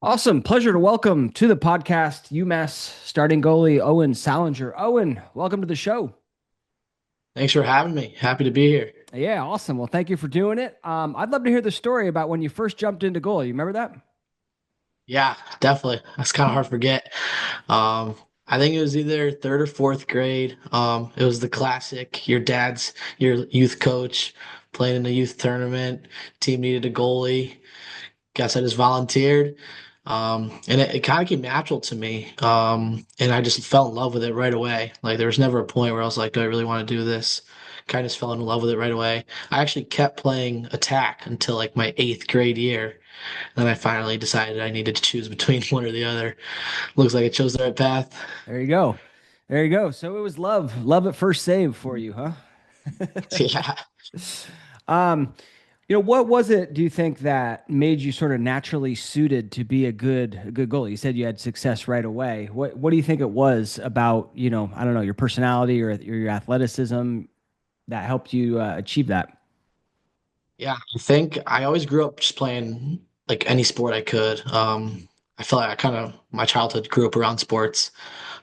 Awesome. Pleasure to welcome to the podcast UMass starting goalie Owen Salanger. Owen, welcome to the show. Thanks for having me. Happy to be here. Yeah, awesome. Well, thank you for doing it. I'd love to hear the story about when you first jumped into goalie. You remember that? Yeah, definitely. That's kind of hard to forget. Um, I think it was either third or fourth grade. It was the classic, your youth coach playing in a youth tournament. Team needed a goalie. Guess I just volunteered. And it kind of came natural to me. And I just fell in love with it right away. Like there was never a point where I was like, do I really want to do this? Kind of just fell in love with it right away. I actually kept playing attack until like my eighth grade year. Then I finally decided I needed to choose between one or the other. Looks like I chose the right path. There you go. There you go. So it was love at first save for you, huh? Yeah. Um, what was it, do you think, that made you sort of naturally suited to be a good goalie? You said you had success right away. What do you think it was about, I don't know, your personality or your athleticism that helped you achieve that? Yeah, I think I always grew up just playing like any sport I could. I feel like my childhood grew up around sports.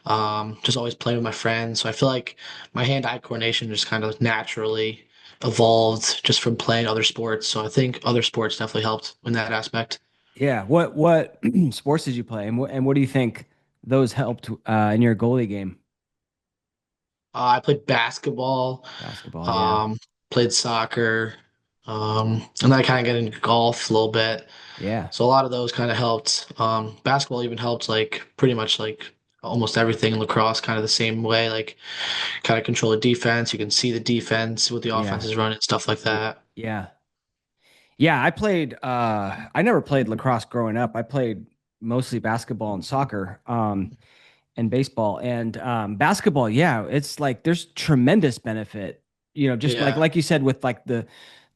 Just always playing with my friends. So I feel like my hand-eye coordination just kind of naturally evolved just from playing other sports. So I think other sports definitely helped in that aspect. Yeah. What sports did you play, and what do you think those helped in your goalie game? I played basketball, Basketball, yeah. um, played soccer, and then I kind of got into golf a little bit. Yeah. So a lot of those kind of helped. Basketball even helped like pretty much like almost everything in lacrosse kind of the same way, like kind of control the defense. You can see the defense, what the offense Yeah. is running, stuff like that. Yeah. Yeah, I never played lacrosse growing up. I played mostly basketball and soccer, and baseball. And basketball, yeah, it's like there's tremendous benefit, just like Yeah. like you said, with like the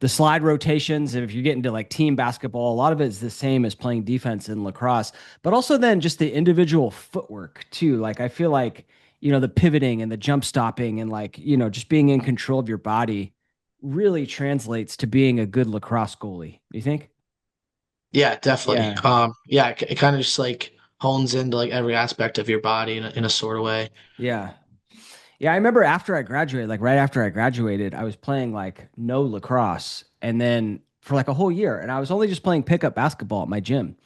slide rotations. If you get into like team basketball, a lot of it is the same as playing defense in lacrosse, but also then just the individual footwork too. Like I feel like, the pivoting and the jump stopping and like, just being in control of your body really translates to being a good lacrosse goalie. Do you think? Yeah, definitely. Yeah. Yeah, it kind of just like hones into like every aspect of your body in a sort of way. Yeah. Yeah, I remember after I graduated, like right after I graduated, I was playing like no lacrosse and then for like a whole year. And I was only just playing pickup basketball at my gym.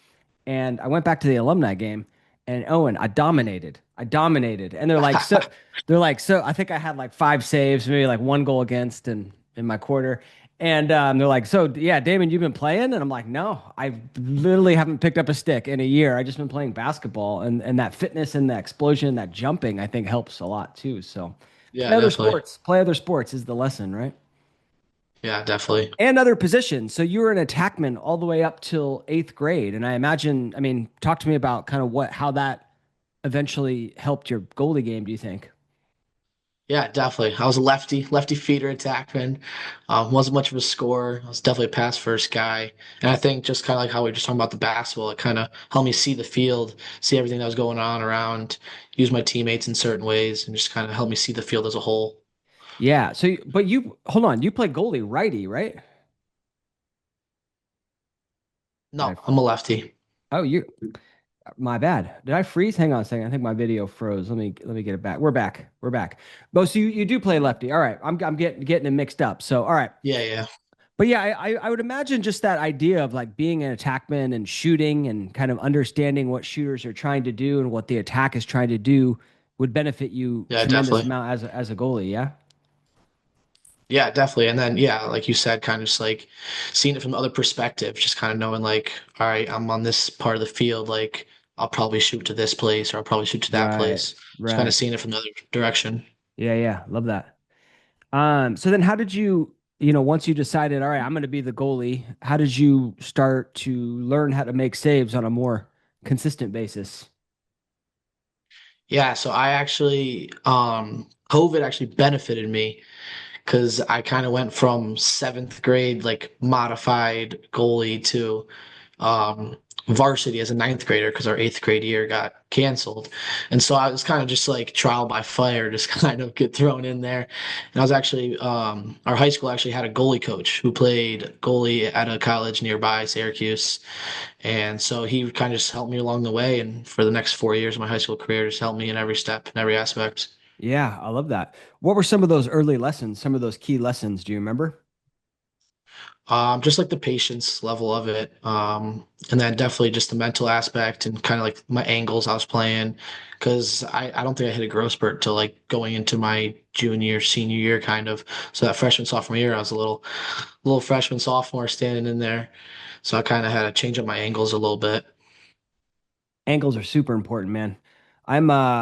And I went back to the alumni game and Owen, I dominated. I dominated. And they're like, so I think I had like five saves, maybe like one goal against in my quarter. And they're like, so yeah, Damon, you've been playing? And I'm like, no, I literally haven't picked up a stick in a year. I just been playing basketball, and that fitness and that explosion, that jumping, I think helps a lot too. So Yeah, definitely. play other sports is the lesson, right? Yeah, definitely. And other positions. So you were an attackman all the way up till eighth grade. And I imagine, I mean, talk to me about kind of how that eventually helped your goalie game, do you think? Yeah, definitely. I was a lefty feeder attackman. Wasn't much of a scorer. I was definitely a pass first guy. And I think just kind of like how we were just talking about the basketball, it kind of helped me see the field, see everything that was going on around, use my teammates in certain ways, and just kind of help me see the field as a whole. Yeah. So, but hold on, you play goalie righty, right? Did No, I, I'm a lefty. oh, my bad. Did I freeze? Hang on a second. I think my video froze. Let me get it back. We're back. We're back. But so you do play lefty. All right. I'm getting it mixed up. So, all right. Yeah, yeah. But yeah, I would imagine just that idea of like being an attackman and shooting and kind of understanding what shooters are trying to do and what the attack is trying to do would benefit you Yeah, tremendous definitely. amount as a goalie. Yeah. Yeah, definitely. And then, yeah, like you said, kind of just like seeing it from the other perspective, just kind of knowing like, all right, I'm on this part of the field, like I'll probably shoot to this place or I'll probably shoot to that Right. place. Just kind of Right. seeing it from the other direction. Yeah. Yeah. Love that. So then how did you, once you decided, all right, I'm going to be the goalie, how did you start to learn how to make saves on a more consistent basis? Yeah, so I actually, COVID actually benefited me because I kind of went from seventh grade, like modified goalie to um, varsity as a ninth grader because our eighth grade year got canceled. And so I was kind of just like trial by fire, just kind of get thrown in there. And I was actually, our high school actually had a goalie coach who played goalie at a college nearby, Syracuse. And so he kind of just helped me along the way. And for the next 4 years of my high school career, just helped me in every step, in every aspect. Yeah, I love that. What were some of those early lessons, some of those key lessons? Do you remember? Just like the patience level of it. And then definitely just the mental aspect and kind of like my angles I was playing. Because I don't think I hit a growth spurt till like going into my junior, senior year kind of. So that freshman, sophomore year, I was a little freshman, sophomore standing in there. So I kind of had to change up my angles a little bit. Angles are super important, man.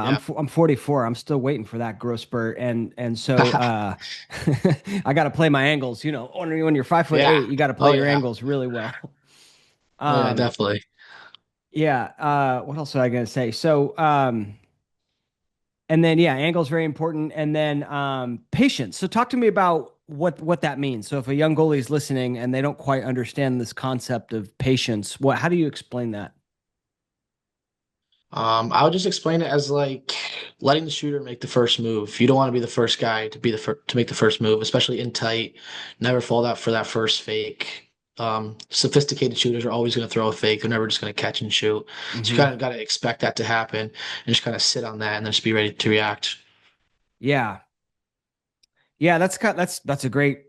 Yeah. I'm 44. I'm still waiting for that growth spurt, and so I got to play my angles. You know, when you're 5'8", Yeah. you got to play Oh your yeah. angles really well. Oh yeah, Um, definitely. yeah. What else was I gonna say? So, and then yeah, angles very important, and then patience. So talk to me about what that means. So if a young goalie is listening and they don't quite understand this concept of patience, what how do you explain that? I would just explain it as like letting the shooter make the first move. You don't want to be the first guy to be to make the first move, especially in tight. Never fall out for that first fake. Sophisticated shooters are always going to throw a fake. They're never just going to catch and shoot. So you Hmm. kind of got to expect that to happen and just kind of sit on that and then just be ready to react. Yeah. Yeah, that's a great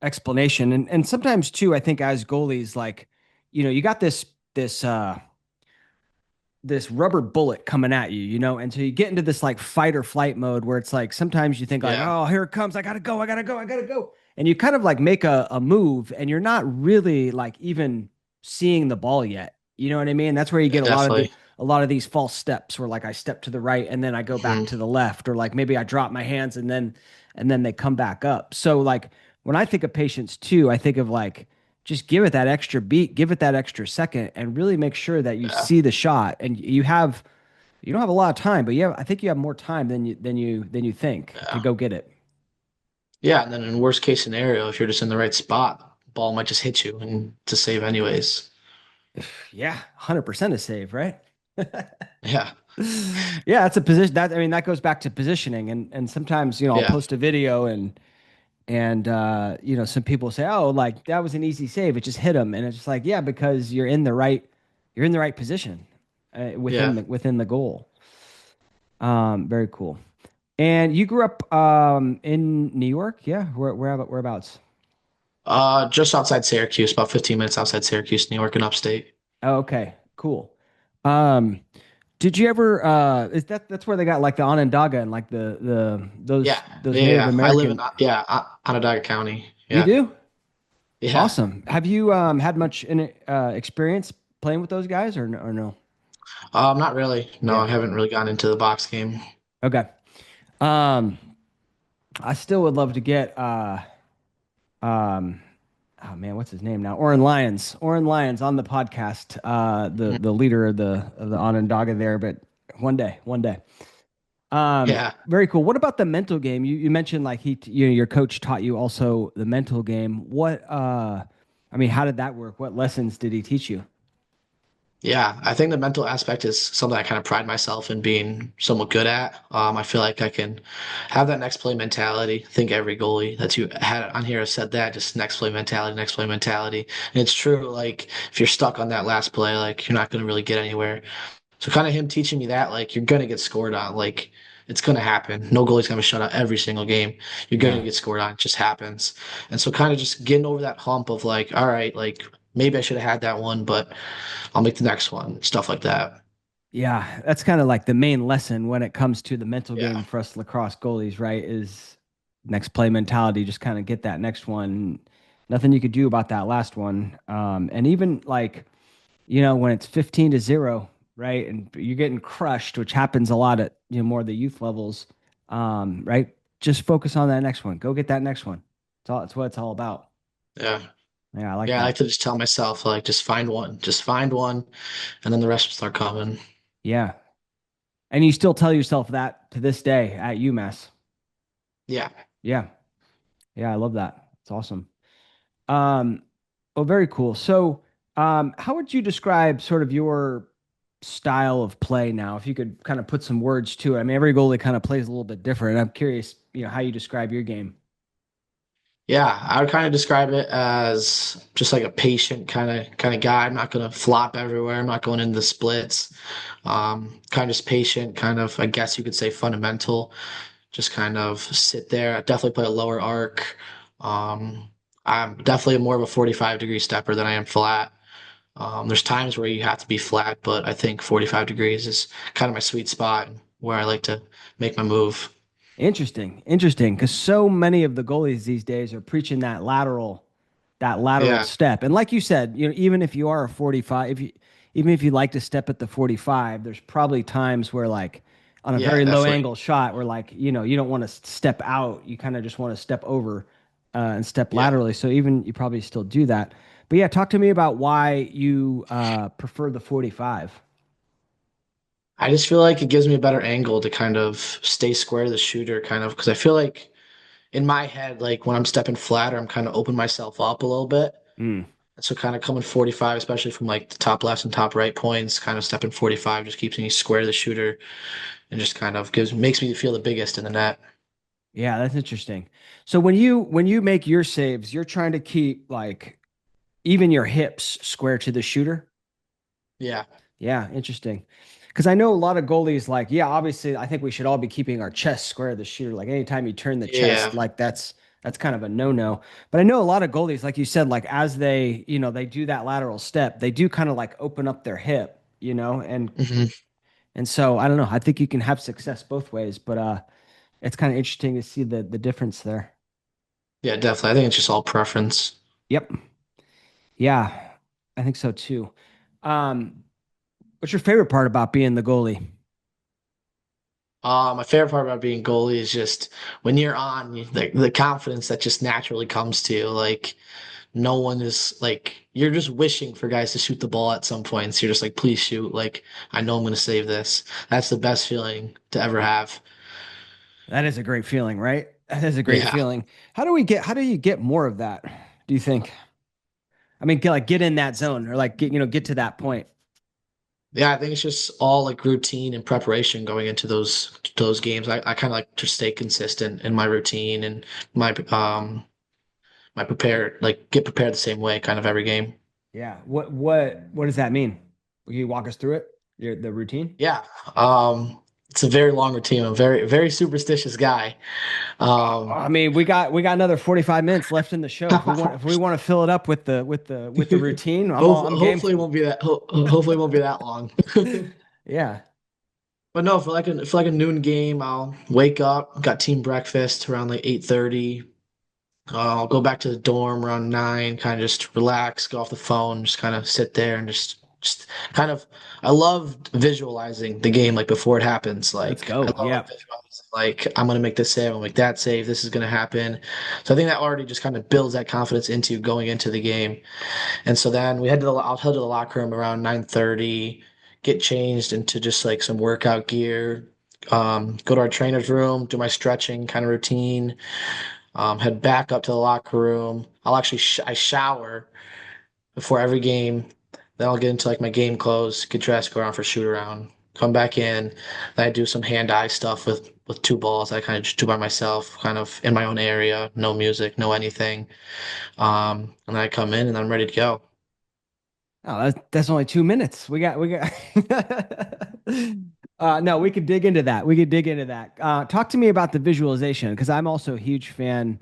explanation. And sometimes too, I think as goalies, like, you got this rubber bullet coming at you, and so you get into this like fight or flight mode where it's like sometimes you think like, Yeah, oh, here it comes, I gotta go, I gotta go, I gotta go. And you kind of like make a move and you're not really like even seeing the ball yet. You know what I mean? That's where you yeah, get definitely. a lot of these false steps where like I step to the right and then I go back Hmm. to the left, or like maybe I drop my hands and then they come back up. So like when I think of patience too, I think of like just give it that extra beat, give it that extra second, and really make sure that you Yeah, see the shot. And you don't have a lot of time, but yeah, I think you have more time than you think to yeah, go get it. yeah. And then in worst case scenario, if you're just in the right spot, ball might just hit you and to save anyways. Yeah, 100% a save, right? Yeah, Yeah, that's a position that I mean that goes back to positioning, and sometimes I'll yeah, post a video and some people say, oh, like that was an easy save, it just hit him, and it's just like, yeah, because you're in the right position yeah. within the goal. Very cool. And you grew up in New York, yeah? Whereabouts? Just outside Syracuse, about 15 minutes outside Syracuse, New York and upstate. Oh, okay, cool. Um, did you ever is that's where they got like the Onondaga and like the Yeah, those yeah, Native yeah. I live in American. Onondaga County. You Yeah, do? yeah. Awesome. Have you had much experience playing with those guys or no? Not really. No, Yeah. I haven't really gotten into the box game. Okay. Um, I still would love to get um oh man, what's his name now? Oren Lyons on the podcast, Mhm. the leader of the Onondaga there, but one day. Yeah, Very cool. What about the mental game? You mentioned like your coach taught you also the mental game. I mean, how did that work? What lessons did he teach you? yeah. I think the mental aspect is something I kind of pride myself in being somewhat good at. I feel like I can have that next play mentality. I think every goalie that you had on here has said that, just next play mentality, next play mentality. And it's true. Like if you're stuck on that last play, like you're not going to really get anywhere. So kind of him teaching me that, like you're gonna get scored on, like it's gonna happen. No goalie's gonna shut out every single game. You're gonna Yeah. get scored on. It just happens. And so kind of just getting over that hump of like, all right, like maybe I should have had that one, but I'll make the next one. Stuff like that. Yeah, that's kind of like the main lesson when it comes to the mental Yeah. game for us lacrosse goalies, right? Is next play mentality. Just kind of get that next one. Nothing you could do about that last one. And even like, when it's 15-0, right? And you're getting crushed, which happens a lot at, more of the youth levels. Right? Just focus on that next one. Go get that next one. It's what it's all about. Yeah. Yeah, I like Yeah. I like that. to just tell myself, like, just find one, and then the rest will start coming. Yeah. And you still tell yourself that to this day at UMass. Yeah. Yeah. Yeah, I love that. It's awesome. Um, oh, very cool. So, How would you describe sort of your style of play now? If you could kind of put some words to it. I mean, every goalie kind of plays a little bit different. I'm curious, how you describe your game. Yeah, I would kind of describe it as just like a patient kind of guy. I'm not gonna flop everywhere. I'm not going into the splits. Kind of just patient, kind of I guess you could say fundamental. Just kind of sit there. I definitely play a lower arc. Um, I'm definitely more of a 45-degree stepper than I am flat. There's times where you have to be flat, but I think 45 degrees is kind of my sweet spot where I like to make my move. Interesting, interesting, because so many of the goalies these days are preaching that lateral Yeah, step. And like you said, even if you are a 45, even if you like to step at the 45, there's probably times where like on a yeah, very low definitely. angle shot where like, you don't want to step out, you kind of just want to step over and step Yeah. laterally. So even you probably still do that. But yeah, talk to me about why you prefer the 45. I just feel like it gives me a better angle to kind of stay square to the shooter, kind of, because I feel like in my head, like when I'm stepping flatter, I'm kind of open myself up a little bit. Mm. So kind of coming 45, especially from like the top left and top right points, kind of stepping 45 just keeps me square to the shooter and just kind of gives makes me feel the biggest in the net. Yeah, that's interesting. So when you make your saves, you're trying to keep like even your hips square to the shooter. Yeah. Yeah, interesting. Because I know a lot of goalies like, yeah, obviously I think we should all be keeping our chest square to the shooter. Like anytime you turn the chest, Yeah. like that's kind of a no-no. But I know a lot of goalies, like you said, like as they do that lateral step, they do kind of like open up their hip, Hmm. and so I don't know. I think you can have success both ways, but it's kind of interesting to see the difference there. Yeah, definitely. I think it's just all preference. Yep. Yeah, I think so too. Um, what's your favorite part about being the goalie? My favorite part about being goalie is just when you're on, the confidence that just naturally comes to you. Like no one is like you're just wishing for guys to shoot the ball at some point. So you're just like, please shoot. Like I know I'm gonna save this. That's the best feeling to ever have. That is a great feeling, right? That is a great Yeah. feeling. How do you get more of that? Do you think? I mean, get in that zone or like get to that point. Yeah, I think it's just all like routine and preparation going into those games. I kind of like to stay consistent in my routine and my prepare like get prepared the same way kind of every game. Yeah. What does that mean? Will you walk us through it? The routine? Yeah. It's a very long routine. I'm a very superstitious guy. I Um, mean, we got another 45 minutes left in the show. If we want to fill it up with the routine, I'm game. hopefully it won't be hopefully it won't be that long. Yeah. But no, for like a noon game, I'll wake up, got team breakfast around like 8:30. I'll go back to the dorm around 9, kind of just relax, go off the phone, just kind of sit there and just kind of I love visualizing the game like before it happens. Let's Like I go. love like Yeah. visualizing like I'm gonna make this save, I'm gonna make that save, this is gonna happen. So I think that already just kind of builds that confidence into going into the game. And so then I'll head to the locker room around 9:30, get changed into just like some workout gear, go to our trainer's room, do my stretching kind of routine, head back up to the locker room. I'll actually I shower before every game. Then I'll get into like my game clothes, get dressed, go around for shoot around, come back in. Then I do some hand-eye stuff with two balls. I kind of just do by myself, kind of in my own area, no music, no anything. And then I come in and I'm ready to go. Oh, that's only 2 minutes. We got. No, we could dig into that. We could dig into that. Talk to me about the visualization because I'm also a huge fan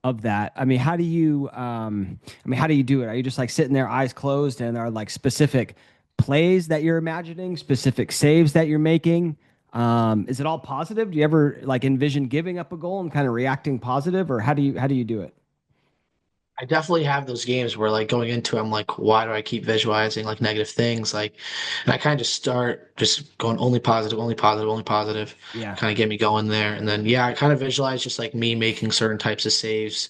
of that. I mean, how do you do it? Are you just like sitting there, eyes closed, and are like specific plays that you're imagining, specific saves that you're making? Is it all positive? Do you ever like envision giving up a goal and kind of reacting positive, or how do you do it? I definitely have those games where like going into it, I'm like, why do I keep visualizing like negative things? Like, and I kind of just start just going only positive, only positive, only positive, Yeah. kind of get me going there. And then, yeah, I kind of visualize just like me making certain types of saves,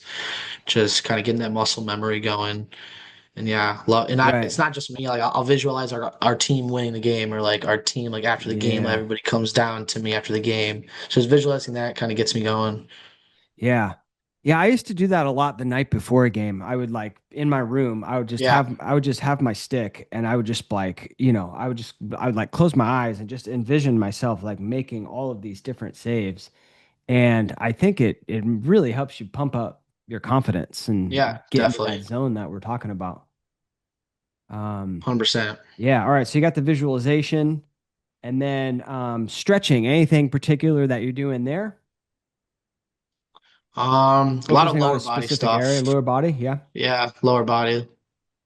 just kind of getting that muscle memory going. And yeah, Right. it's not just me. Like I'll visualize our team winning the game or like our team, like after the game, like, Yeah. everybody comes down to me after the game. So just visualizing that kind of gets me going. Yeah. Yeah, I used to do that a lot the night before a game. I would like in my room, Yeah, I would just have my stick and I would just like, I would like close my eyes and just envision myself like making all of these different saves. And I think it really helps you pump up your confidence yeah, and get into definitely, that zone that we're talking about. Um, 100%. yeah, all right. So you got the visualization and then stretching. Anything particular that you're doing there? A lot of Focusing on a lower body specific area, stuff. lower body, yeah. Yeah, lower body,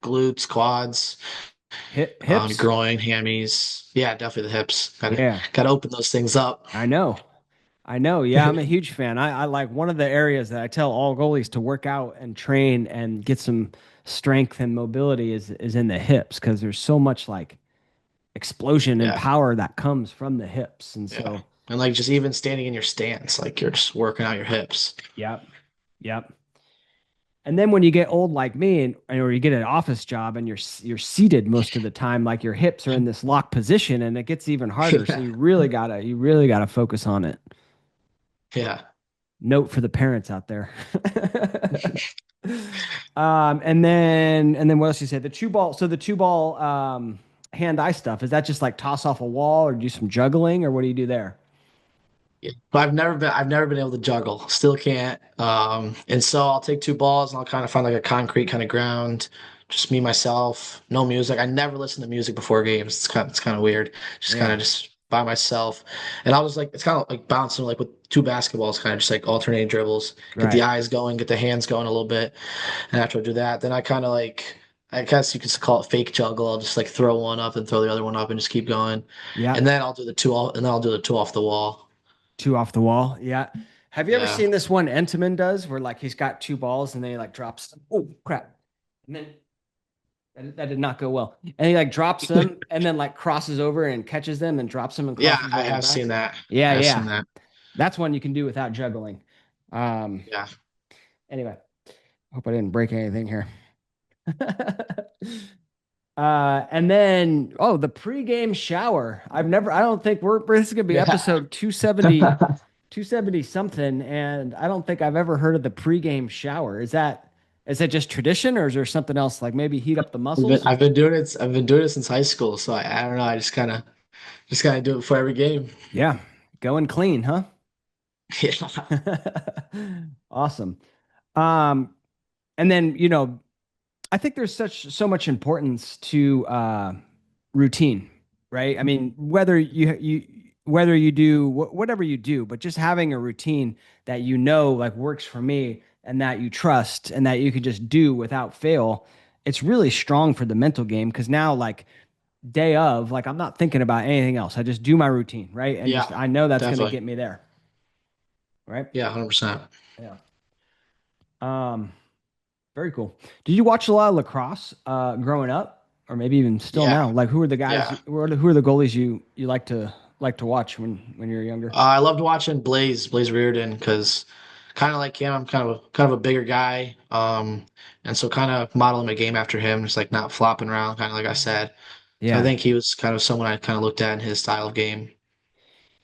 glutes, quads, Hips. groin, hammies. Yeah, definitely the hips. Yeah, Gotta open those things up. I know. I know. Yeah, I'm a huge fan. I like one of the areas that I tell all goalies to work out and train and get some strength and mobility is in the hips because there's so much like explosion and Yeah, power that comes from the hips. And yeah. so, And like just even standing in your stance, like you're just working out your hips. yep, yep. And then when you get old like me or you get an office job and you're seated most of the time, like your hips are in this locked position and it gets even harder. So Yeah, you really gotta focus on it. yeah. Note for the parents out there. And then what else you say? The two ball. So the two ball hand-eye stuff, is that just like toss off a wall or do some juggling or what do you do there? Yeah. But I've never been able to juggle. Still can't. And so I'll take two balls and I'll kind of find like a concrete kind of ground, just me myself, no music. I never listen to music before games. It's kind of weird. Just kind Yeah. of just by myself. And I was like, it's kind of like bouncing like with two basketballs, kind of just like alternating dribbles, get the Right. eyes going, get the hands going a little bit. And after I do that, then I kind of like, I guess you could call it fake juggle. I'll just like throw one up and throw the other one up and just keep going. Yeah. And then I'll do the two off, and then I'll do the two off the wall. Two off the wall. Yeah. Have you ever Yeah. seen this one Entenmann does where like he's got two balls and then he like drops, oh crap. And then that did not go well. And he like drops them and then like crosses over and catches them and drops them and Yeah, crosses I over have back. seen that. Yeah, I have seen yeah. that. That's one you can do without juggling. Um, Yeah. anyway, hope I didn't break anything here. And then the pregame shower. I don't think this is gonna be Yeah. episode 270, 270 something, and I don't think I've ever heard of the pregame shower. Is that just tradition or is there something else like maybe heat up the muscles? I've been doing it since high school, so I don't know. I just kind of do it for every game. Yeah, going clean, huh? Yeah. Awesome. Um, and then I think there's so much importance to routine, right? I mean, whether you do whatever you do, but just having a routine that like works for me and that you trust and that you can just do without fail, it's really strong for the mental game because now like day of, like I'm not thinking about anything else. I just do my routine, right? And Yeah, just I know that's gonna definitely. get me there, right? Yeah, 100%. Yeah. Um, Very cool. Did you watch a lot of lacrosse growing up, or maybe even still Yeah. now? Like, who are the guys? Yeah. Who are the goalies you like to watch when you're younger? I loved watching Blaze Reardon because kind of like him, I'm kind of a bigger guy. And so kind of modeling my game after him, just like not flopping around, kind of like I said. So I Yeah, think he was kind of someone I kind of looked at in his style of game.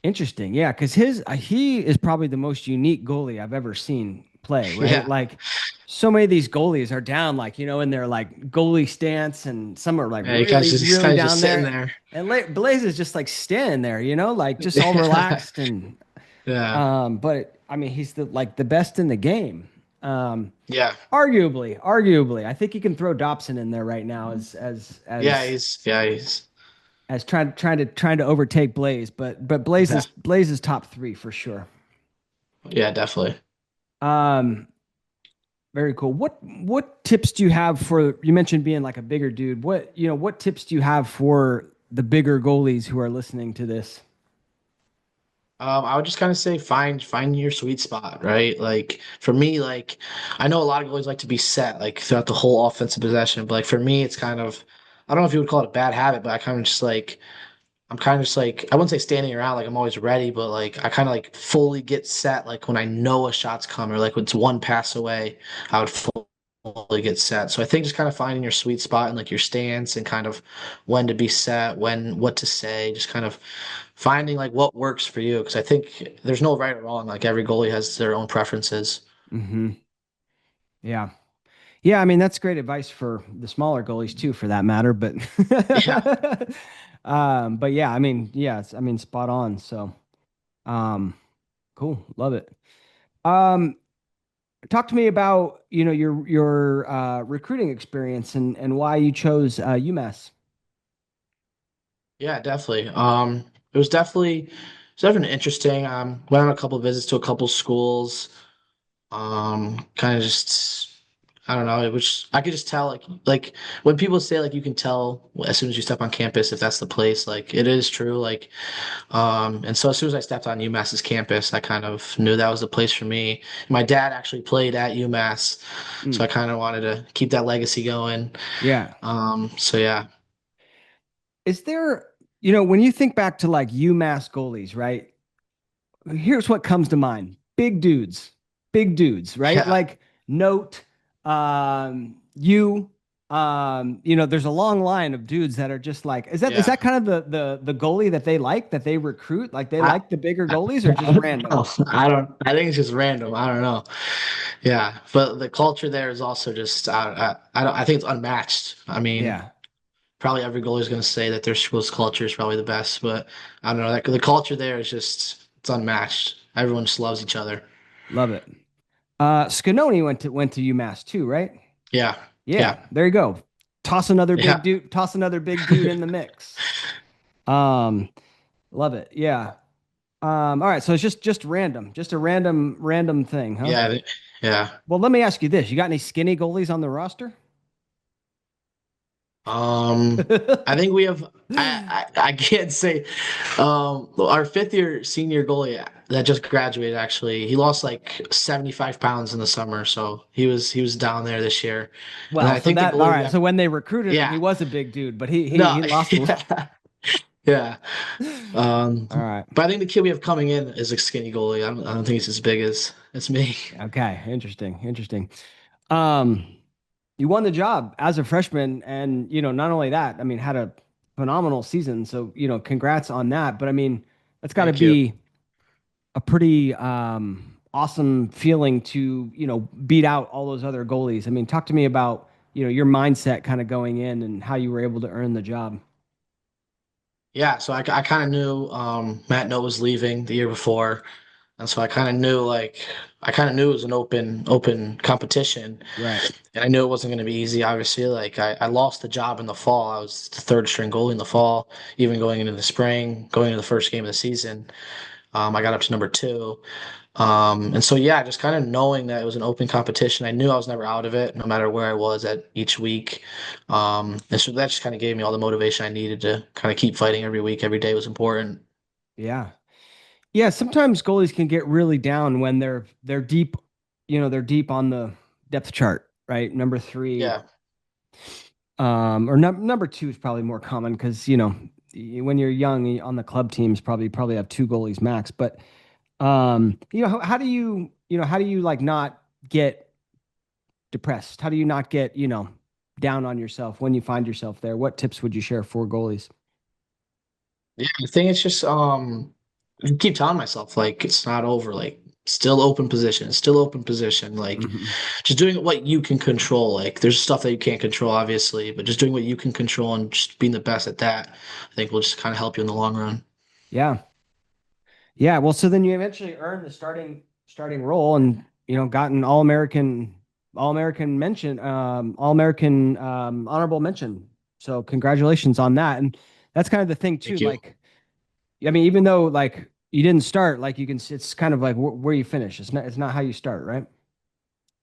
interesting. Yeah, because his he is probably the most unique goalie I've ever seen play. Right, Yeah. like so many of these goalies are down, like in their like goalie stance, and some are like Yeah, really he's really kind of just down sitting there. there. And Blaze is just like standing there, like just all relaxed and Yeah. but I mean, he's the best in the game. Yeah. Arguably, I think you can throw Dobson in there right now Yeah, he's as trying to overtake Blaze, but yeah. Blaze is top three for sure. Yeah, definitely. Um, Very cool. What tips do you have for you mentioned being like a bigger dude? What tips do you have for the bigger goalies who are listening to this? I would just kind of say find your sweet spot, right? Like for me, like I know a lot of goalies like to be set like throughout the whole offensive possession, but like for me, it's kind of I don't know if you would call it a bad habit, but I'm kind of just like I wouldn't say standing around like I'm always ready, but like I kind of like fully get set like when I know a shot's coming or like when it's one pass away, I would fully get set. So I think just kind of finding your sweet spot and like your stance and kind of when to be set, when what to say, just kind of finding like what works for you because I think there's no right or wrong. Like every goalie has their own preferences. Hmm. Yeah. Yeah, I mean that's great advice for the smaller goalies too, for that matter. But Yeah. but yeah, I mean, yeah, I mean, spot on. So, um, cool, love it. Um, talk to me about your recruiting experience and why you chose UMass. Yeah, definitely. It was definitely interesting. Went on a couple visits to a couple schools. Kind of just I don't know. It was I could just tell like when people say like you can tell as soon as you step on campus if that's the place. Like it is true. And so as soon as I stepped on UMass's campus, I kind of knew that was the place for me. My dad actually played at UMass, so I Mm, kind of wanted to keep that legacy going. yeah. So yeah, Is there, when you think back to like UMass goalies, right? Here's what comes to mind. Big dudes, right? yeah, Like Note, you, there's a long line of dudes that are just like, is yeah. that kind of the goalie that they like, that they recruit? Like they I, like the bigger I goalies or just don't random? know. I don't. I think it's just random. I don't know. Yeah, but the culture there is also just. I don't. I think it's unmatched. I mean, Yeah, probably every goalie is going to say that their school's culture is probably the best, but I don't know. The culture there is just. It's unmatched. Everyone just loves each other. love it. Scanoni went to UMass too, right? Yeah. Yeah, Yeah. there you go. Yeah. Toss another big dude in the mix. Um, love it. Yeah. All right, so it's just random, just a random thing, huh? Yeah. Yeah. Well, let me ask you this. You got any skinny goalies on the roster? Um, I think we have. I can't say. Our fifth year senior goalie that just graduated actually, he lost like 75 pounds in the summer, so he was down there this year, and Well, I so think the that all goalie we right. have. So when they recruited him, Yeah. he was a big dude, but he No. he lost a little. Yeah. Yeah. Um, All right. but I think the kid we have coming in is a skinny goalie. I don't think he's as big as me. Okay, interesting, interesting. Um, you won the job as a freshman, and not only that, I mean, had a phenomenal season. So congrats on that. But I mean, that's got to Thank you. be a pretty awesome feeling to beat out all those other goalies. I mean, talk to me about your mindset kind of going in and how you were able to earn the job. Yeah, so I kind of knew Matt Noah was leaving the year before, and so I kind of knew it was an open competition, Right. and I knew it wasn't going to be easy. Obviously, like I lost the job in the fall. I was the third string goalie in the fall, even going into the spring, going into the first game of the season. I got up to number two. And so, yeah, just kind of knowing that it was an open competition, I knew I was never out of it, no matter where I was at each week. And so that just kind of gave me all the motivation I needed to kind of keep fighting every week. Every day was important. Yeah. Yeah, sometimes goalies can get really down when they're deep, they're deep on the depth chart, right? Number three, Yeah. or number two is probably more common because when you're young on the club teams, probably have two goalies max. But how do how do you like not get depressed? How do you not get down on yourself when you find yourself there? What tips would you share for goalies? Yeah. I think it's just, I keep telling myself, like, it's not over. Like, still open position, still open position. Like, Mhm. just doing what you can control. Like, there's stuff that you can't control, obviously, but just doing what you can control and just being the best at that, I think will just kind of help you in the long run. Yeah. Yeah, well, so then you eventually earned the starting role and gotten All American mention, All American honorable mention. So congratulations on that. And that's kind of the thing too. Thank you. Like, I mean, even though like you didn't start, like it's kind of like where you finish. It's not how you start, right?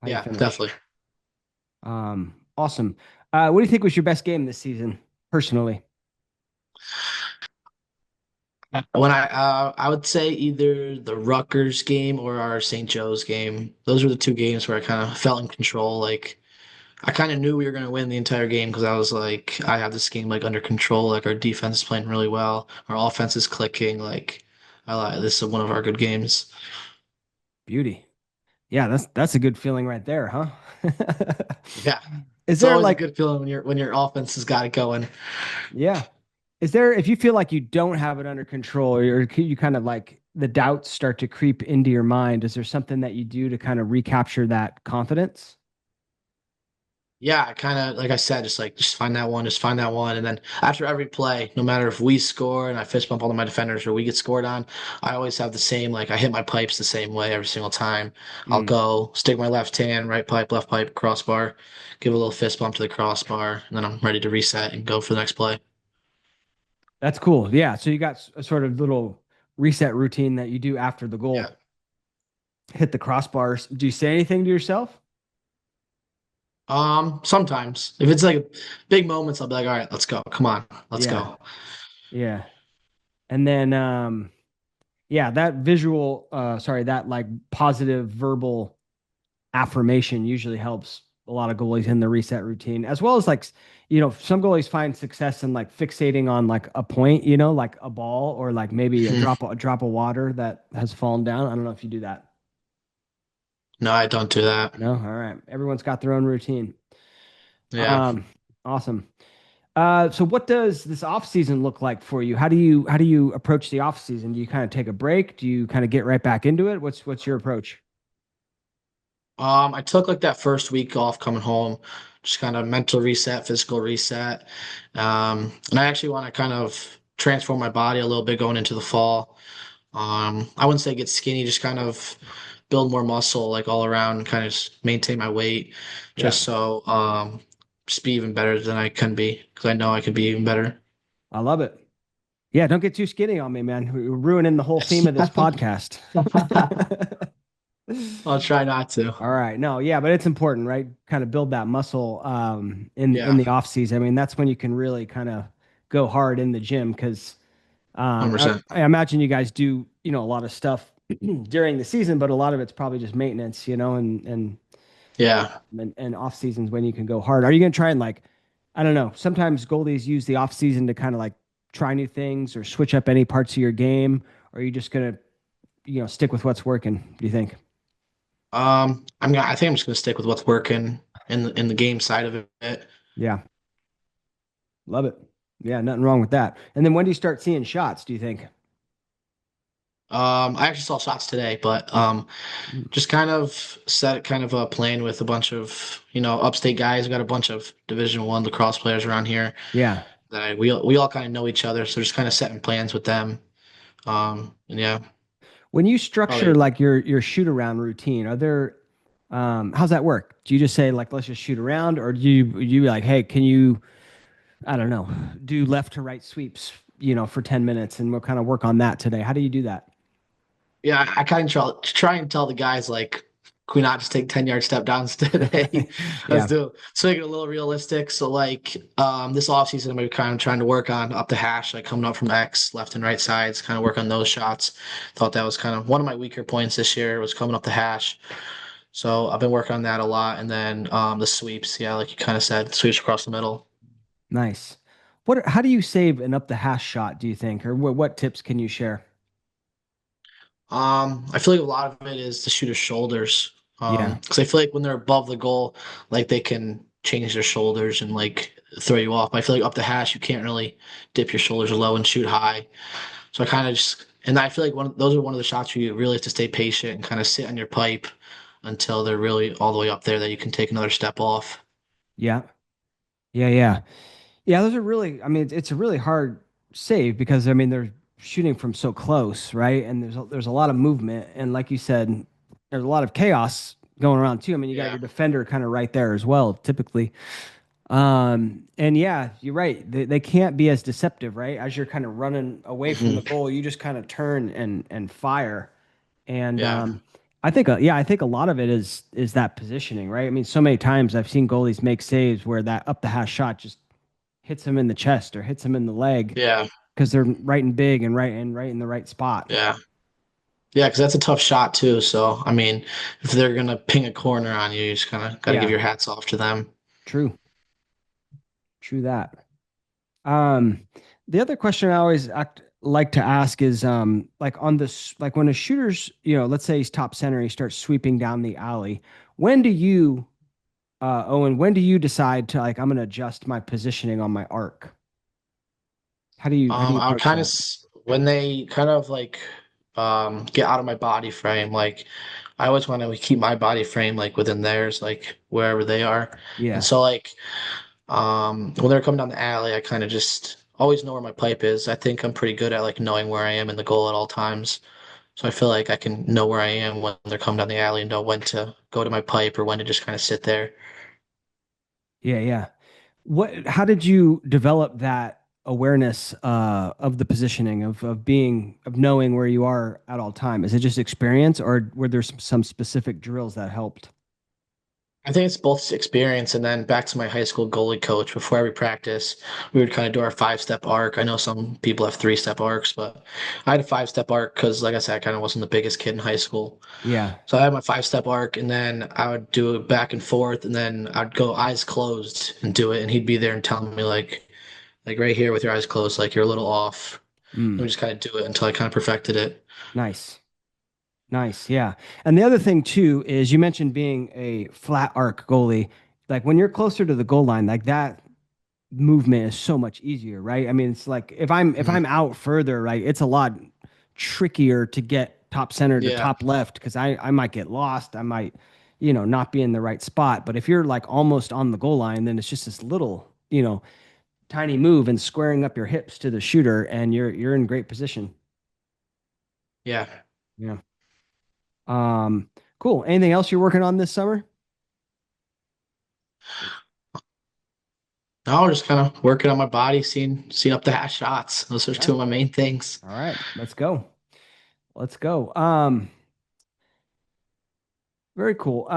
How you Yeah, finish. definitely. Awesome. What do you think was your best game this season, personally? I would say either the Rutgers game or our St. Joe's game. Those were the two games where I kind of felt in control. Like I kind of knew we were going to win the entire game because I was like, I have this game like under control. Like our defense is playing really well, our offense is clicking. Like I like this is one of our good games. Beauty. Yeah, that's a good feeling right there, huh? Yeah, Is it's there always a like, good feeling when your offense has got it going. yeah. Is there, if you feel like you don't have it under control, or you kind of like the doubts start to creep into your mind, is there something that you do to kind of recapture that confidence? yeah, I kind of like I said, just find that one, just find that one, and then after every play, no matter if we score and I fist bump all of my defenders or we get scored on, I always have the same like I hit my pipes the same way every single time. I'll Mm, go stick my left hand, right pipe, left pipe, crossbar, give a little fist bump to the crossbar, and then I'm ready to reset and go for the next play. that's cool. Yeah. So you got a sort of little reset routine that you do after the Yeah. goal. Hit the crossbars. Do you say anything to yourself? Sometimes if it's like big moments, I'll be like, all right, let's go. Come on, let's Yeah. go. Yeah. And then yeah, that visual sorry, that like positive verbal affirmation usually helps a lot of goalies in the reset routine, as well as like, some goalies find success in like fixating on like a point, like a ball or like maybe a drop of water that has fallen down. I don't know if you do that. No, I don't do that. No, all right. Everyone's got their own routine. Yeah. Um, awesome. So what does this off season look like for you? How do you approach the off season? Do you kind of take a break? Do you kind of get right back into it? What's your approach? I took like that first week off coming home, just kind of mental reset, physical reset. And I actually want to kind of transform my body a little bit going into the fall. I wouldn't say get skinny, just kind of build more muscle like all around, kind of just maintain my weight, Yeah, just so just be even better than I can be, because I know I can be even better. I love it. Yeah, don't get too skinny on me, man. We're ruining the whole theme of this podcast. I'll try not to. All right. No, yeah, but it's important, right? Kind of build that muscle in Yeah, the off season. I mean, that's when you can really kind of go hard in the gym because I, 100%. I imagine you guys do, a lot of stuff during the season, but a lot of it's probably just maintenance, Yeah. and off seasons when you can go hard. Are you going to try and like, I don't know, sometimes goalies use the off season to kind of like try new things or switch up any parts of your game? Or are you just going to, stick with what's working? Do you think? I think I'm just gonna stick with what's working in the game side of it. Yeah. Love it. Yeah. Nothing wrong with that. And then when do you start seeing shots, do you think? I actually saw shots today, but Mm. just kind of set kind of a plan with a bunch of upstate guys. We got a bunch of Division 1 lacrosse players around here Yeah. that we all kind of know each other, so just kind of setting plans with them. And yeah, When you structure probably. like your shoot around routine, are there how's that work? Do you just say like let's just shoot around, or do you be like, hey, can you, I don't know, do left to right sweeps, for 10 minutes and we'll kind of work on that today. How do you do that? Yeah, I kind of try and tell the guys like, can we not just take 10-yard step downs today? Let's Yeah. do it. So make it a little realistic. So like this offseason I'm kind of trying to work on up the hash, like coming up from X, left and right sides, kind of work on those shots. Thought that was kind of one of my weaker points this year was coming up the hash. So I've been working on that a lot. And then the sweeps, yeah, like you kind of said, sweeps across the middle. Nice. How do you save an up the hash shot, do you think? Or what tips can you share? I feel like a lot of it is the shooter's shoulders. Yeah. Because I feel like when they're above the goal, like they can change their shoulders and like throw you off. But I feel like up the hash, you can't really dip your shoulders low and shoot high. So I kind of just, and I feel like those are one of the shots where you really have to stay patient and kind of sit on your pipe until they're really all the way up there that you can take another step off. Yeah. Yeah, yeah. Yeah, those are really, I mean, it's a really hard save because I mean they're shooting from so close, right? And there's a lot of movement, and like you said, there's a lot of chaos going around too. I mean, you got Yeah. your defender kind of right there as well, typically. And yeah, you're right. They can't be as deceptive, right? As you're kind of running away from the Hmm. goal, you just kind of turn and fire. And Yeah. I think a lot of it is that positioning, right? I mean, so many times I've seen goalies make saves where that up the hash shot just hits him in the chest or hits him in the leg Yeah. because they're right and big and right in the right spot. Yeah. Yeah, because that's a tough shot too. So, I mean, if they're gonna ping a corner on you, you just kind of got to give Yeah, your hats off to them. true, true that. Um, the other question I always like to ask is like on this, like when a shooter's, let's say he's top center, he starts sweeping down the alley. When do you, Owen, when do you decide to like I'm going to adjust my positioning on my arc? How do you I would approach kind of that? when they kind of like get out of my body frame, like I always want to keep my body frame like within theirs, like wherever they are. And Yeah. so like when they're coming down the alley, I kind of just always know where my pipe is. I think I'm pretty good at like knowing where I am in the goal at all times. So I feel like I can know where I am when they're coming down the alley and know when to go to my pipe or when to just kind of sit there. Yeah, yeah. How did you develop that awareness of the positioning of knowing where you are at all time? Is it just experience or were there some specific drills that helped? I think it's both experience and then back to my high school goalie coach. Before every practice, we would kind of do our 5-step arc. I know some people have 3-step arcs, but I had a 5-step arc because, like I said, I kind of wasn't the biggest kid in high school. Yeah. So I had my 5-step arc, and then I would do it back and forth, and then I'd go eyes closed and do it, and he'd be there and telling me like right here with your eyes closed, like you're a little off. And we Mm, just kind of do it until I kind of perfected it. nice. Nice. Yeah. And the other thing too is you mentioned being a flat arc goalie. Like when you're closer to the goal line, like that movement is so much easier, right? I mean, it's like if Mhm. I'm out further, right, it's a lot trickier to get top center to Yeah, top left because I might get lost. I might, not be in the right spot. But if you're like almost on the goal line, then it's just this little, tiny move and squaring up your hips to the shooter and you're in great position. yeah. Yeah. Cool. Anything else you're working on this summer? No, just kind of working on my body, seeing up the hash shots. Those are two Yeah. of my main things. All right. Let's go. Let's go. Very cool.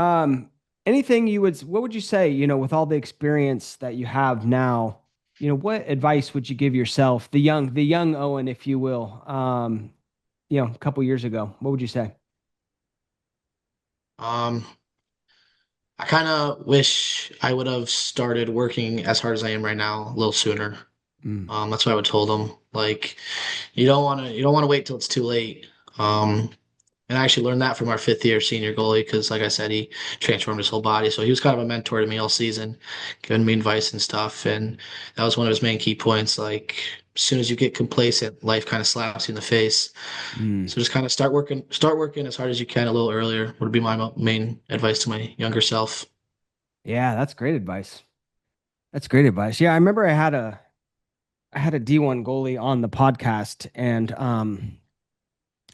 Anything what would you say, with all the experience that you have now, what advice would you give yourself, the young Owen, if you will, a couple years ago? What would you say? Um, I kind of wish I would have started working as hard as I am right now a little sooner. Mm, That's what I would told them. Like, you don't want to wait till it's too late. Um, and I actually learned that from our 5th year senior goalie because, like I said, he transformed his whole body. So he was kind of a mentor to me all season, giving me advice and stuff. And that was one of his main key points. Like, as soon as you get complacent, life kind of slaps you in the face. mm. So just kind of start working as hard as you can a little earlier would be my main advice to my younger self. Yeah, that's great advice. That's great advice. Yeah, I remember I had a D1 goalie on the podcast and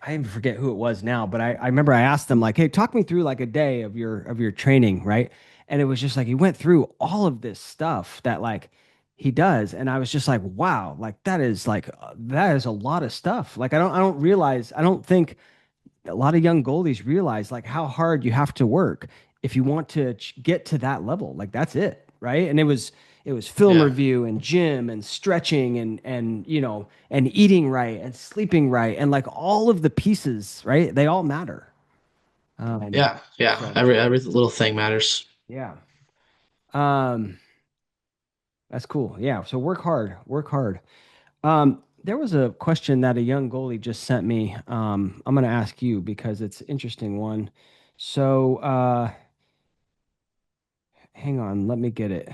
I even forget who it was now, but I remember I asked them like, "Hey, talk me through like a day of your training, right?" And it was just like he went through all of this stuff that like he does, and I was just like, "Wow, like that is a lot of stuff." Like I don't realize I don't think a lot of young goalies realize like how hard you have to work if you want to get to that level. Like that's it, right? And it was film Yeah, review and gym and stretching and and eating right and sleeping right and like all of the pieces, right? They all matter. yeah, yeah. So Every little thing matters. yeah. Um, that's cool. Yeah. So work hard. Work hard. There was a question that a young goalie just sent me. I'm going to ask you because it's an interesting one. So, hang on, let me get it.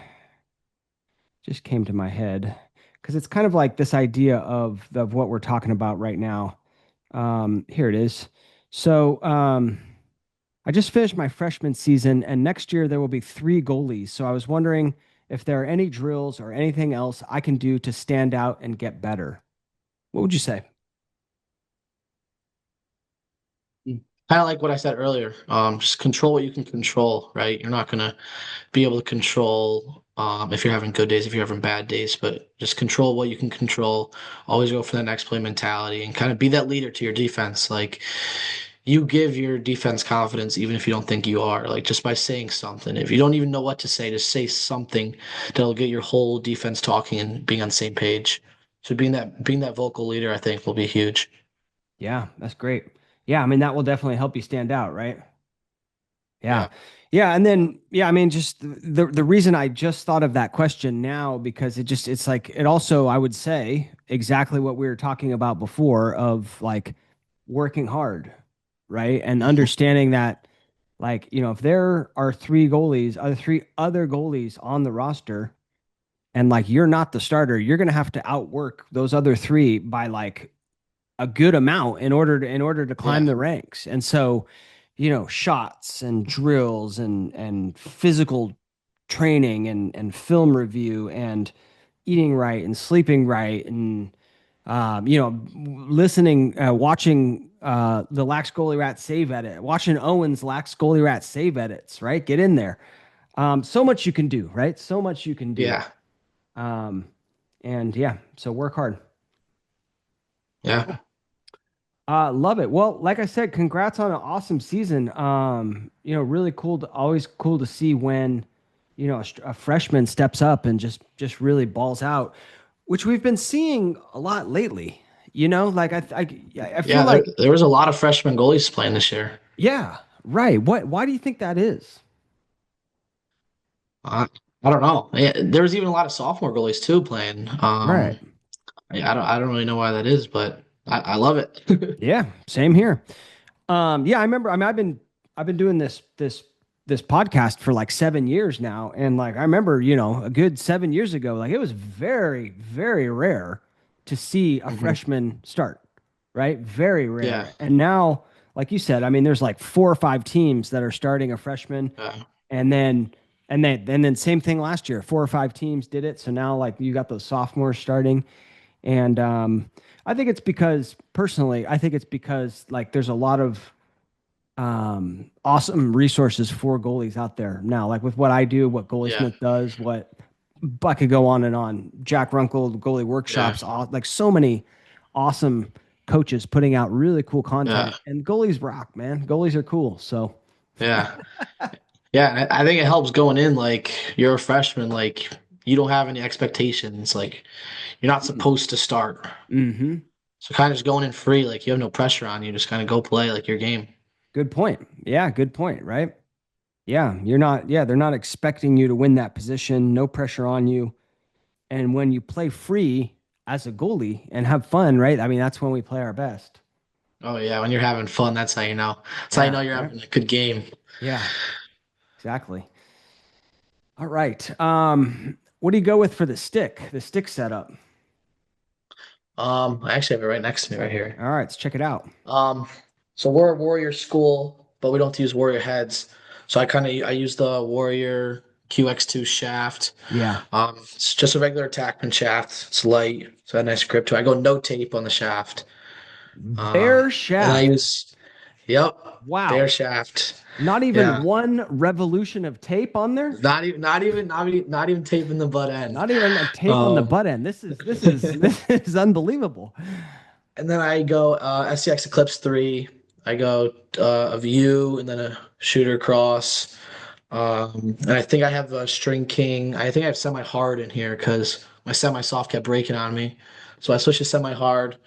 Just came to my head because it's kind of like this idea of what we're talking about right now. Here it is. So, I just finished my freshman season, and next year there will be three goalies. So I was wondering if there are any drills or anything else I can do to stand out and get better. What would you say? Kind of like what I said earlier. Just control what you can control, right? You're not gonna be able to control if you're having good days, if you're having bad days, but just control what you can control. Always go for that next play mentality and kind of be that leader to your defense. Like you give your defense confidence even if you don't think you are, like just by saying something. If you don't even know what to say, just say something that'll get your whole defense talking and being on the same page. So being that vocal leader, I think, will be huge. Yeah, that's great. Yeah, I mean that will definitely help you stand out, right? Yeah. Yeah. Yeah, and then yeah, I mean just the reason I just thought of that question now because it's like it also I would say exactly what we were talking about before of like working hard, right? And Mhm. understanding that like, if there are three other goalies on the roster and like you're not the starter, you're going to have to outwork those other three by like a good amount in order to climb Yeah. the ranks. And so shots and drills and physical training and film review and eating right and sleeping right and listening, watching the Lax Goalie Rat save edit, watching Owen's Lax Goalie Rat save edits, right? Get in there. So much you can do, right? So much you can do. Yeah. Um, and yeah, so work hard. Yeah. Love it. Well, like I said, congrats on an awesome season. Really cool always cool to see when, a freshman steps up and just really balls out, which we've been seeing a lot lately. Like I feel Yeah, like, there was a lot of freshman goalies playing this year. yeah, right. Why do you think that is? Uh, I don't know. Yeah, there was even a lot of sophomore goalies too playing. Right. I don't really know why that is, but I love it. Yeah, same here. Yeah, I remember. I mean, I've been doing this podcast for like 7 years now, and like I remember, a good 7 years ago, like it was very, very rare to see a Mhm. freshman start, right? Very Yeah. rare. And now, like you said, I mean, there's like 4 or 5 teams that are starting a freshman, Yeah. and then same thing last year, 4 or 5 teams did it. So now like you got those sophomores starting. And I think it's because personally, I think it's because like there's a lot of awesome resources for goalies out there now. Like with what I do, what Goalie Yeah. Smith does, what I could go on and on. Jack Runkle, goalie Yeah. workshops, like so many awesome coaches putting out really cool Yeah. content. And goalies rock, man. Goalies are cool. So Yeah. Yeah. And I think it helps going in, like you're a freshman, like you don't have any expectations. Like you're not supposed to start. mm-hmm. So kind of just going in free, like you have no pressure on you, just kind of go play like your game. Good point. Yeah, good point. Right. Yeah, they're not expecting you to win that position. No pressure on you. And when you play free as a goalie and have fun, right? I mean, that's when we play our best. Oh yeah, when you're having fun, that's how you know. That's how you Yeah, know you're right. having a good game. Yeah, exactly. All right. What do you go with for the stick? The stick setup. I actually have it right next to me right here. All right, let's check it out. Um, so we're a Warrior school, but we don't use Warrior heads. So I use the Warrior QX2 shaft. Yeah. It's just a regular attackman shaft. It's light, so a nice grip to it. I go no tape on the shaft. Bare And I shaft. use, yep, bare Wow. shaft. Not even Yeah. one revolution of tape on there. Not even taping the butt end. Not even a tape on the Um, butt end. This is unbelievable. and then I go SCX Eclipse 3. I go a view and then a shooter cross. And I think I have a String King. I think I have semi hard in here because my semi soft kept breaking on me. So I switched to semi hard.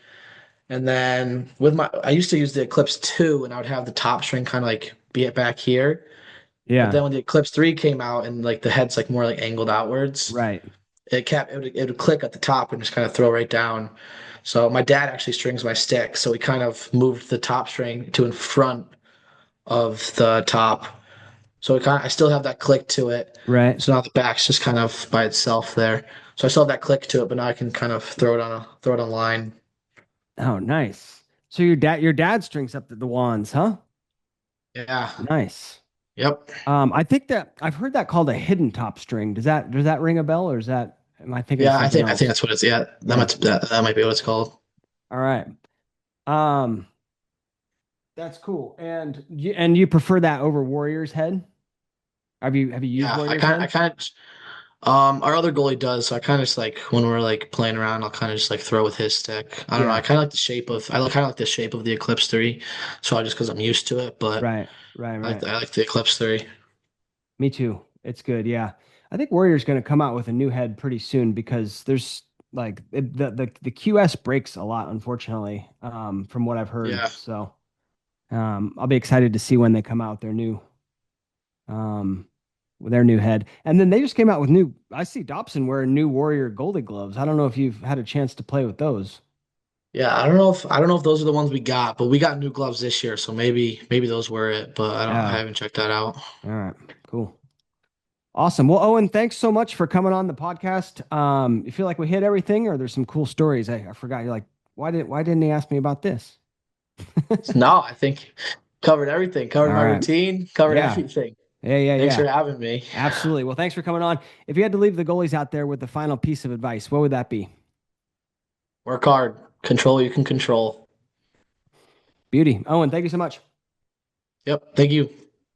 And then I used to use the Eclipse 2 and I would have the top string kind of like be it back here. But Yeah. then when the Eclipse 3 came out and like the head's like more like angled outwards, Right. it would click at the top and just kind of throw right down. So my dad actually strings my stick, so we kind of moved the top string to in front of the top. So I still have that click to it. Right. So now the back's just kind of by itself there. So I still have that click to it, but now I can kind of throw it on line. Oh, nice. So your dad strings up the wands, huh? Yeah. Nice. Yep. I think that I've heard that called a hidden top string. Does that ring a bell or is that am I thinking of Yeah, something I think else? that's what it's yeah, Yeah. that might be what it's called. All right. Um, that's cool. And you prefer that over Warrior's Head? Have you used Yeah, Warrior's Head? I kind of our other goalie does, so I kind of just like when we're like playing around, I'll kind of just like throw with his stick. I don't know, Yeah. I kind of like the shape of the Eclipse 3, so I just because I'm used to it, but Right. Right. Right. I like the Eclipse 3. Me too. It's good. Yeah. I think Warrior's going to come out with a new head pretty soon because there's like the QS breaks a lot, unfortunately, from what I've heard. Yeah. So I'll be excited to see when they come out um, with their new head. And then they just came out with new. I see Dobson wearing new Warrior Goldie gloves. I don't know if you've had a chance to play with those. Yeah, I don't know if those are the ones we got, but we got new gloves this year, so maybe those were it, but I Yeah. haven't checked that out. All right. Cool. Awesome. Well, Owen, thanks so much for coming on the podcast. You feel like we hit everything, or there's some cool stories? I forgot. You're like, why didn't he ask me about this? No, Covered everything. Covered All my right. routine. Covered Yeah. everything. Yeah. Yeah. Thanks Yeah. for having me. Absolutely. Well, thanks for coming on. If you had to leave the goalies out there with the final piece of advice, what would that be? Work hard. Control what you can control. Beauty. Owen, thank you so much. Yep. Thank you.